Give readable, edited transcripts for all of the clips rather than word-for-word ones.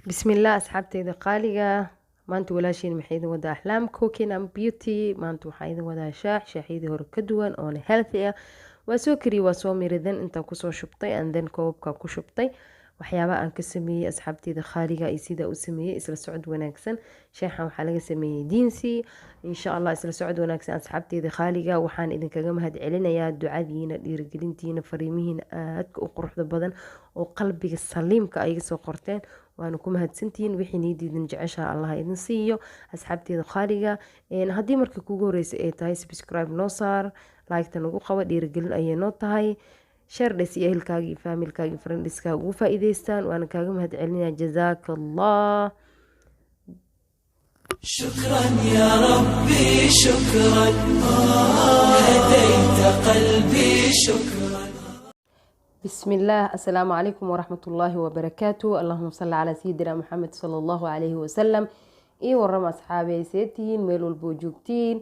بسم الله أصحابتي قالقة maanta walaashiin maxay idin wadaa axlaam cooking and beauty maanta waxaa idin wadaa shaaxidii hore ka duwan oona healthy ah waa soo kariyey waa soo miridan intaan kusoo shubtay and then koobabka ku shubtay waxyaabaha aan ka sameeyey asxaabteyda qaaliga iyo sidaa u sameeyey isla socod wanaagsan shaaxan waxaa laga sameeyey diinsi insha allah isla socod wanaagsan asxaabteyda qaaliga waxaan idinkaga mahad celinayaa ducadiina dhiirigelintiina fariimihiina aadka u quruxda badan oo qalbiga saliimka ay iga soo qorteen waana ku mahadsantihiin wixii niidiidin jeceshaha allah idin siiyo asxaabteeda qaaliga haddii marka kugu horeysa ay tahay subscribe noo saar like-ta nagu qaba dhiirigelin ayay noo tahay shardhes iyo ehelkaaga iyo faamilkaaga iyo friendiskaaga ugu faa'iideystaan waana kaaga mahad celinaya jazaaka allah شكرا يا ربي شكرا هديت قلبي شكرا بسم الله السلام عليكم ورحمة الله وبركاته اللهم صل على سيدنا محمد صلى الله عليه وسلم ورم أصحابي سيتين ميلو البوجوكتين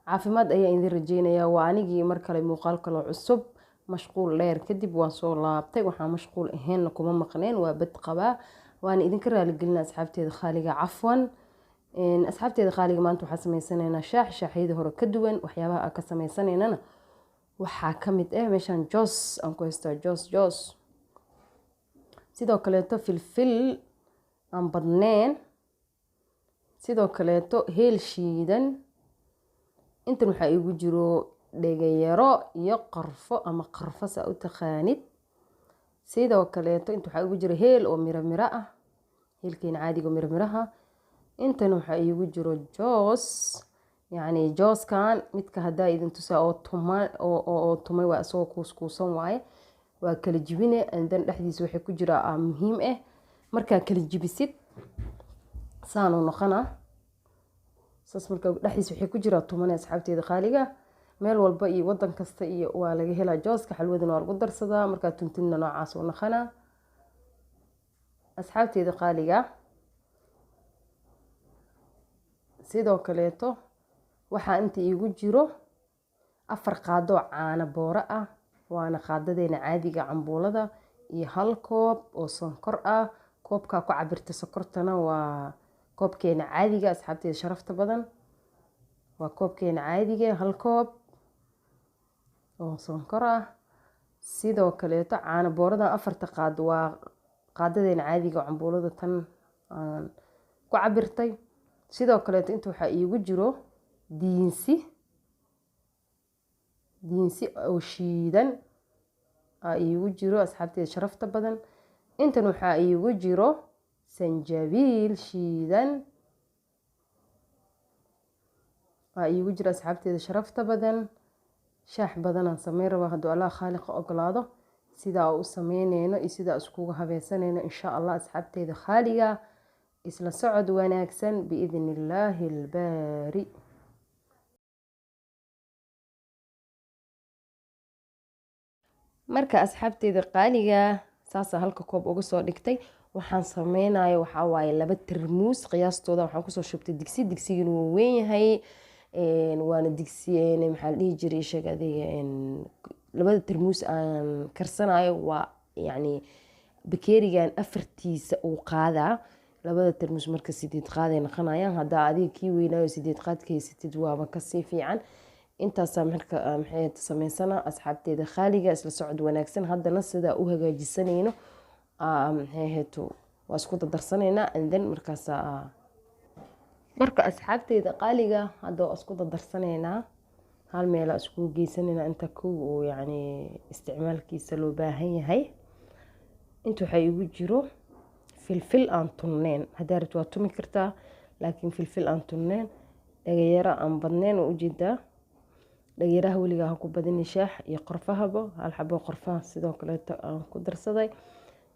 عافماد أيا إذن رجينا وانيجي مركلي مقالك العصب مشغول لير كدب وانصور لابتي وحا مشغول إهين لكم مقنين وبد قبا واني إذن كرها لقلنا أصحابتي خالقة عفوا أصحابتي خالقة ما أنتو حسمي سنين شاحيده هورو كدوين وحيابها أكسمي سنين أنا waxaa ka mid ah meeshaan joos aan ku haystaa joos sidoo kaleeto filfil aan badneen sidoo kaleeto heel shiidan intan waxaa igu jiro dhegayaro iyo qarfo ama qarfo saa u taqaanid sidoo kaleeto inta waxaa igu jiro heel oo miro ah heelkeena caadiga oo miraha intan waxaa igu jiro joos يعني جوز كان متك هدا إذا تسا أو تمي وأسوق كوسكوسن واي وكل جبينة عندن لحديث وحي كجرا مهم مركا كل جبسيت سانو نخنا ساس مركا لحديث وحي كجرا تمني أصحابتي دخاليقة ميل والبقي ودن كستي ولاقي هلا جوز كحلوة نوار قدر صدا مركا تنتنا نوعاس ونخنا أصحابتي دخاليقة سيدو كليتو waxaa inta iigu jiro 4 qaado caano booro ah waana qaadadeena caadiga cambuulada iyo 1 koob oo sonkor ah koobka ku cabirta sokortana waa koobkeena caadiga asxaabteeda sharafta badan waa koobkeena caadiga 1 koob oo sonkor ah sidoo kaleeto caano boorada 4 qaado waa qaadadeena caadiga cambuulada tan aan ku cabirtay sidoo kaleeto inta waxaa iigu jiro diinsi oo shiidan iigu jiro asxaabteeda sharafta badan intan waxaa iigu jiro sanjabiil shiidan iigu jiro asxaabteeda sharafta badan shaax badanaan sameyn rabaa hadduu allah khaaliqa ogolaado sidaa u sameyneyno iyo sidaa iskugu habeysaneyno insha allah asxaabteeda khaaliga isla socod wanaagsan biidni illaahi albaari marka asxaabteeda qaaliga saasa halka koob uga soo dhigtay waxaan sameynayo waxaa waaye 2 tarmuus qiyaastooda waxaan kusoo shubtay digsigana wuu weyn yahay waana digsi maxaa la dhihi jiray sheeg adiga 2 tarmuus aan karsanayo waa yani bakeerigan afartiisa uu qaadaa 2 tarmuus marka 8 qaaday noqonayaan haddaa adiga kii weynaayo 8 qaad ka haysatid waaba kasii fiican intaasa marka maxay sameysana asxaabteeda khaaliga isla socod wanaagsan haddana sida u hagaajisanayno maxay heeto waa isku darsanayna and then marka asxaabteeda qaaliga hadda isku darsanayna hal meel isku geysanayna inta oo yani isticmaalkiisa loo baahan yahay inta waxa igu jiro filfil aan tunneen hadaa rabto waa tumi kartaa laakiin filfil aan tunneen dhagayara aan badneen oo ujeedaa dhagayaraha weligaa ha ku badini shaax iyo qorfahaba 1 xabo qorfaha sidoo kaleeto aan ku darsaday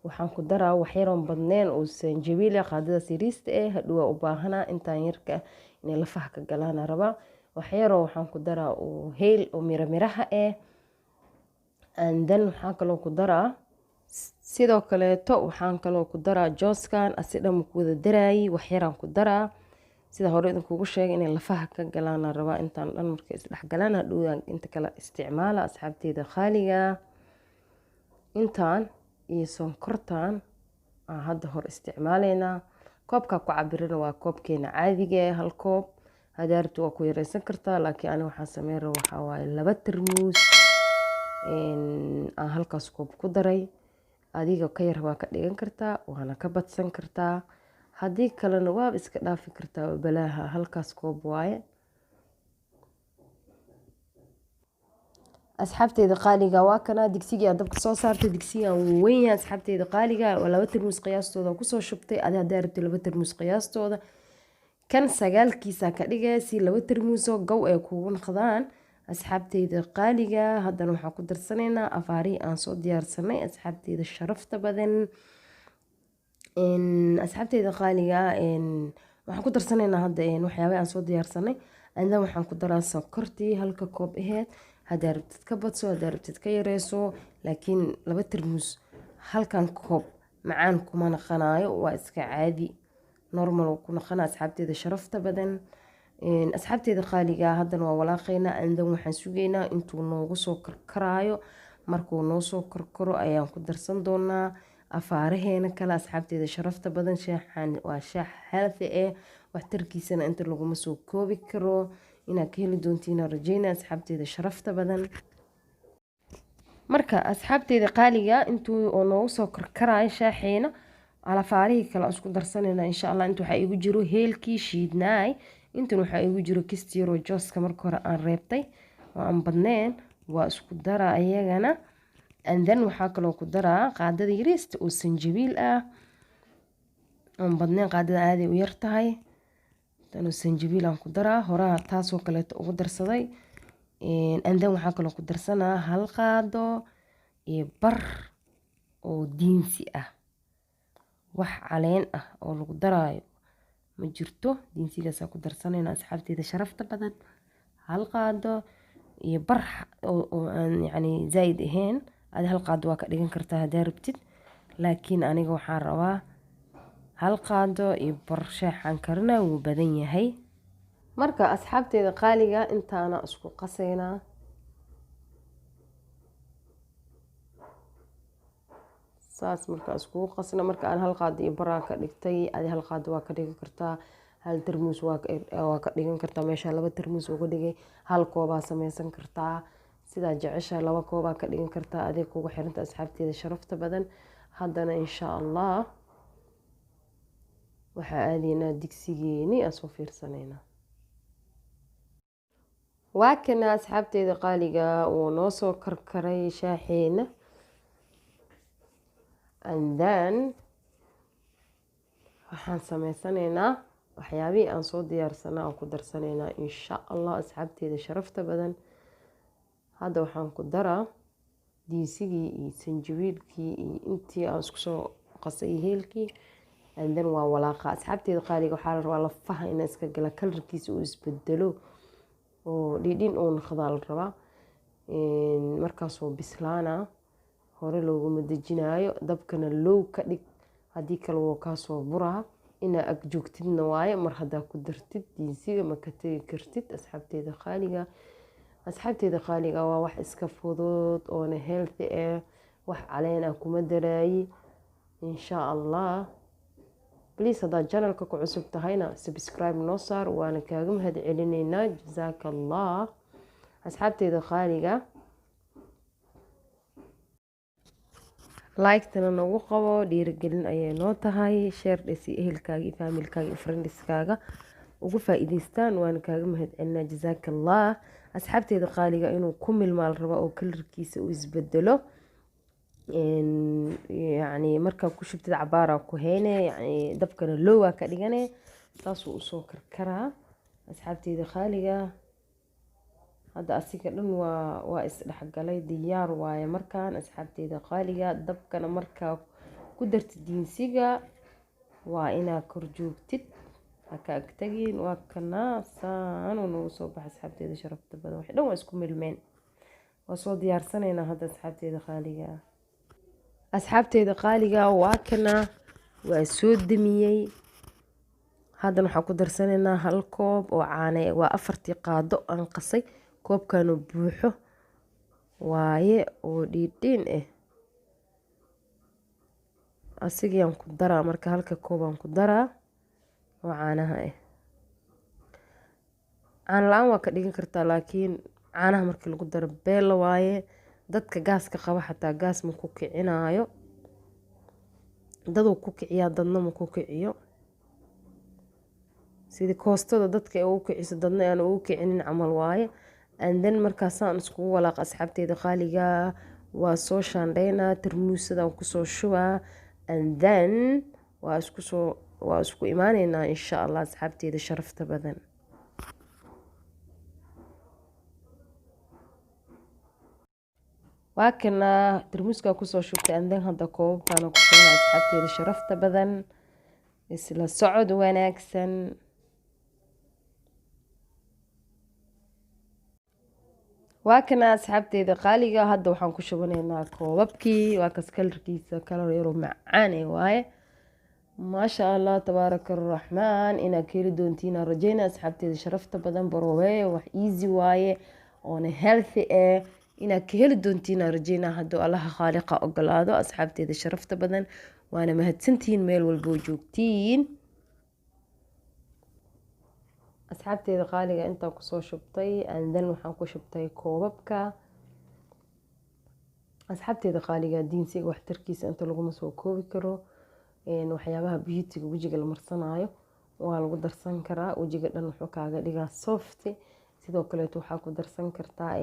waxaan ku daraa waxyaroon badneen oo sanjabiil qaadada siriista hadhuwa u baahanaa intaan yarka inay lafaha ka galaan rabaa waxyaroo waxaan ku daraa oo heel oo miraha and then waxaan kaloo ku daraa sidoo kaleeto waxaan kaloo ku daraa jooskan asidhan ku wada daraayi waxyaraan ku daraa sida hore idinkugu sheegay inay lafaha ka galaan rabaa intaan dhan markay isdhexgalaan hadhowaan inta kale isticmaala asxaabteeda khaaliga intaan iyo sonkortaan hadda hor isticmaalaynaa. koobkaa ku cabirana waa koobkeena caadiga hal koob. hadaa rabti waa ku yareysan kartaa, laakiin ani waxaan sameyn raba waxaa waaye 2 tarmuus aan halkaas koob ku daray. adiga ka yar waa ka dhigan kartaa, waana ka badsan kartaa. haddii kalena waaba iska dhaafi kartaa, balaaha halkaas koob waaye. asxaabteyda qaaliga waa kana digsiga dabka soo saartay. digsiga wuu weyn yahay asxaabteyda qaaliga, 2 tarmuus qiyaastooda kusoo shubtay. hadaa rabti 2 tarmuus qiyaastooda, kan 9kiisa ka dhigay si 2 tarmuuso gow ay kugu noqdaan. asxaabteyda qaaliga haddana waxaan ku darsanaynaa afaari aan soo diyaarsanay. asxaabteyda sharafta badan, asxaabteyda qaaliga waxaan ku darsanaynaa hadda waxyaabaha aan soo diyaarsanay. andan waxaan ku daraa sokortii halka koob aheyd. hadaa rabtid ka badso, hadaa rabtid ka yareyso, laakiin 2 tarmuus halkan koob macaan kuma naqanayo, waa iska caadi normal ku naqana. asxaabteyda sharafta badan, asxaabteyda qaaliga haddana waa walaaqeynaa. andan waxaan sugaynaa intuu noogu soo karkaraayo. markuu noo soo karkaro ayaan ku darsan doonaa afaaraheena kale. asxaabteyda sharafta badan, shaaxan waa shaax healthy waxtarkiisana inta laguma soo koobi karo. inaad ka heli doontiin rajeyna asxaabteyda sharafta badan. marka asxaabteyda qaaliga intuu oo noogu soo karkaraayo shaaxeena, alafaarihii kale isku darsanayna insha Allah. inta waxaa igu jiro heelkii shiidnaay, intan waxaa igu jiro kistiiro jooska marka hore aan reebtay oo aan badneen, waa isku daraa ayagana. andan waxaa kaloo ku daraa qaadada yariista oo sanjabiil aan badneen, qaadada aaday u yar tahay. tan sanjabiil aan ku daraa, horaa taasoo kaleeto ugu darsaday. andan waxaa kaloo ku darsanaa 1 qaado iyo bar oo diinsi wax caleen oo lagu daraayo ma jirto. diinsigaas ku darsanayna asxaabteyda sharafta badan. 1 qaado iyo bar oo aan yani zaid ahayn. 1 qaado waa ka dhigan kartaa hadaa rabtid, laakiin aniga waxaan rabaa 1 qaado iyo bar. shaaxan karina wuu badan yahay. marka asxaabteyda qaaliga intaana isku qasaynaa. saas marka iskugu qasna, marka aan 1 qaado iyo bar ka dhigtay, 1 qaado waa ka dhigan kartaa. 1 tarmuus waa ka dhigan kartaa, meesha 2 tarmuus uga dhigay. 1 koobaa sameysan kartaa, sidaa jecesha 2 koobaa ka dhigan kartaa. adeeg kugu xiranta asxaabteyda sharafta badan. haddana insha Allah waxaa aadaynaa digsigeeni aan soo fiirsanaynaa. waa kana asxaabteyda qaaliga uu noo soo karkaray shaaxeena. andan waxaan sameysanaynaa waxyaabihii aan soo diyaarsanaa aan ku darsanaynaa insha Allah. asxaabteyda sharafta badan, hadda waxaan ku daraa diinsigii iyo sanjabiilkii iyo intii aan isku soo qasay heelkii. andan waa walaaqa. asxaabteyda qaaliga waxaa la rabaa lafaha in iska gala, kalarkiisa uu isbedelo oo dhidhin uu noqdaa la rabaa. markaasoo bislaana, hore looguma dejinaayo. dabkana low ka dhig, haddii kale wuu kaasoo buraa. inaa ag joogtidna waaye, mar haddaa ku dartid diinsiga ma ka tegi kartid. asxaabteyda qaaliga, asxaabteyda qaaliga waa wax iska fudud oona healthy wax caleen kuma daraayi insha Allah. please haddaad channelka ku cusub tahayna subscribe noo saar, waana kaaga mahad celineynaa. jazaaka Allah. asxaabteyda qaaliga like-tana nagu qabo, dhiirigelin ayay noo tahay. share dhesi ehelkaaga iyo faamilkaaga iyo friendskaaga ugu faa'iidaystaan, waana kaaga mahad celinaa. jazaaka Allah. asxaabteyda qaaliga inuu ku milmaal rabo oo kalarkiisa uu isbedelo, yani markaa ku shubtid cabaaraa ku heyne, yani dabkana lowaa ka dhigane, saasuu usoo karkaraa. asxaabteyda qaaliga hadda asiga dhan waa isdhexgalay, diyaar waaye markaan. asxaabteyda qaaliga dabkana markaa ku dartid diinsiga waa inaa kor joogtid, haka agtagin. waa kana saan uu noogu soo baxa asxaabteyda sharafta badan. wax dhan waa isku milmeen. waa soo diyaarsanaynaa hadda asxaabteyda qaaliga. asxaabteyda qaaliga waa kana waa soo damiyey. haddana waxaan ku darsanaynaa 1 koob oo caane. waa 4 qaado aan qasay. koobkanu buuxo waaye oo dhiidhiin asigiyaan ku daraa marka halka koobaan ku daraa oo caanaha ah. caano la-aan waa ka dhigan kartaa, laakiin caanaha markii lagu daro beela waaye. dadka gaaska qaba xataa gaas ma ku kicinaayo, daduu ku kiciyaa dadna ma ku kiciyo. sidii koostada dadka ay ugu kiciso dadna aan ugu kicinin camal waaye. and then markaasaan iskugu walaaqa asxaabteeda qaaliga, waa soo shaandheynaa, tarmuusadaan kusoo shubaa, and then waa isku imaaneynaa insha allah asxaabteeda sharafta badan. waa kana tarmuuskaa kusoo shubtay, and then hadda koobabkaana ku shubana asxaabteeda sharafta badan. isla socod wanaagsan. waa kana asxaabteeda qaaliga, hadda waxaan ku shubanaynaa koobabkii. waa kas kalarkiisa kalar yaroo macaan waaye. maasha allah tabaaraka araxmaan. inaad ka heli doontiina rajeyna asxaabteeda sharafta badan. barooweeyo wax easy waaye oona healthy inaad ka heli doontiina rajeyna hadduu allaha khaaliqa ogolaado asxaabteeda sharafta badan. waana mahadsantihiin meel walboo joogtiin. asxaabteeda qaaliga intaan kusoo shubtay, and then waxaan ku shubtay koobabka. asxaabteeda qaaliga diinsiga waxtarkiisa inta laguma soo koobi karo. waxyaabaha beautyga wejiga la marsanaayo waa lagu darsan karaa. wejiga dhan wuxuu kaaga dhigaa soft. sidoo kaleeto waxaa ku darsan kartaa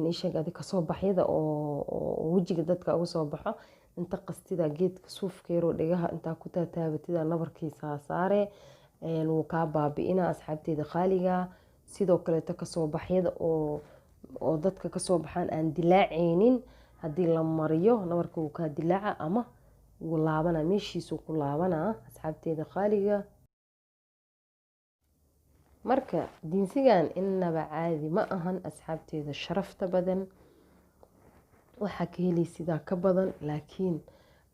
isheeg adi kasoo baxyada oo wejiga dadka uga soo baxo. inta qastida geedka suufkeeroo dhigaha intaa ku taataabatida nabarkiisa saare, wuu kaa baabi'ina asxaabteeda qaaliga. sidoo kaleeto kasoo baxyada oo dadka kasoo baxaan aan dilaaceynin, haddii la mariyo nabarka wuu kaa dilaaca ama wuu laabana, meeshiisuu ku laabanaa asxaabteeda qaaliga. marka diinsigan inaba caadi ma ahan asxaabteeda sharafta badan. waxaa ka heleysidaa ka badan, laakiin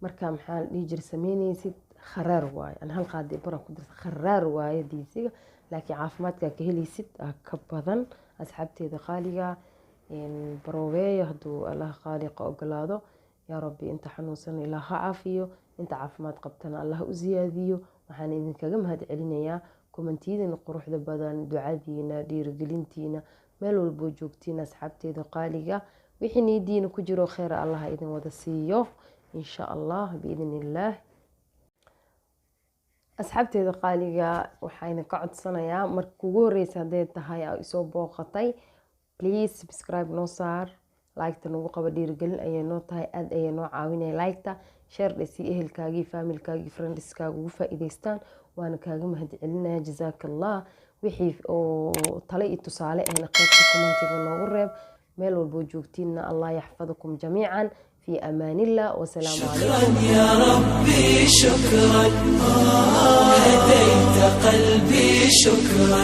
markaa maxaa la dhihi jira sameyneysid kharaar waaye. aan hal qaadi bara ku darsa kharaar waaye diinsiga, laakiin caafimaadkaa ka heleysid ka badan asxaabteeda qaaliga. barooweeyo hadduu allah khaaliqa ogolaado. yaa rabbi inta xanuunsan ilaah ha caafiyo, inta caafimaad qabtana allah u siyaadiyo. waxaan idinkaga mahad celinayaa kommentiyadiina quruxda badan, ducadiina, dhiirigelintiina, meel walboo joogtiin asxaabteeda qaaliga. wixii niidiina ku jiro kheyr allah idin wada siiyo insha allah biidn illaah. asxaabteeda qaaliga waxayna ka codsanayaa marka kugu horeysa hadday tahay aa isoo booqatay, please subscribe noo saar, like-ta nagu qaba, dhiirigelin ayay noo tahay, aad ayay noo caawinaya like-ta. share dhasi ehelkaagii, faamilkaagii, friendskaaga ugu faa'iideystaan. waana kaaga mahad celinaya jazaaka allah. wixii oo tale iyo tusaale ahna qaybta commentiga noogu reeb. meel walboo joogtiinna allah yaxfadakum jamiican fi amaanillah. wasalaamu calaykum. يا ربي شكرا هديت قلبي شكرا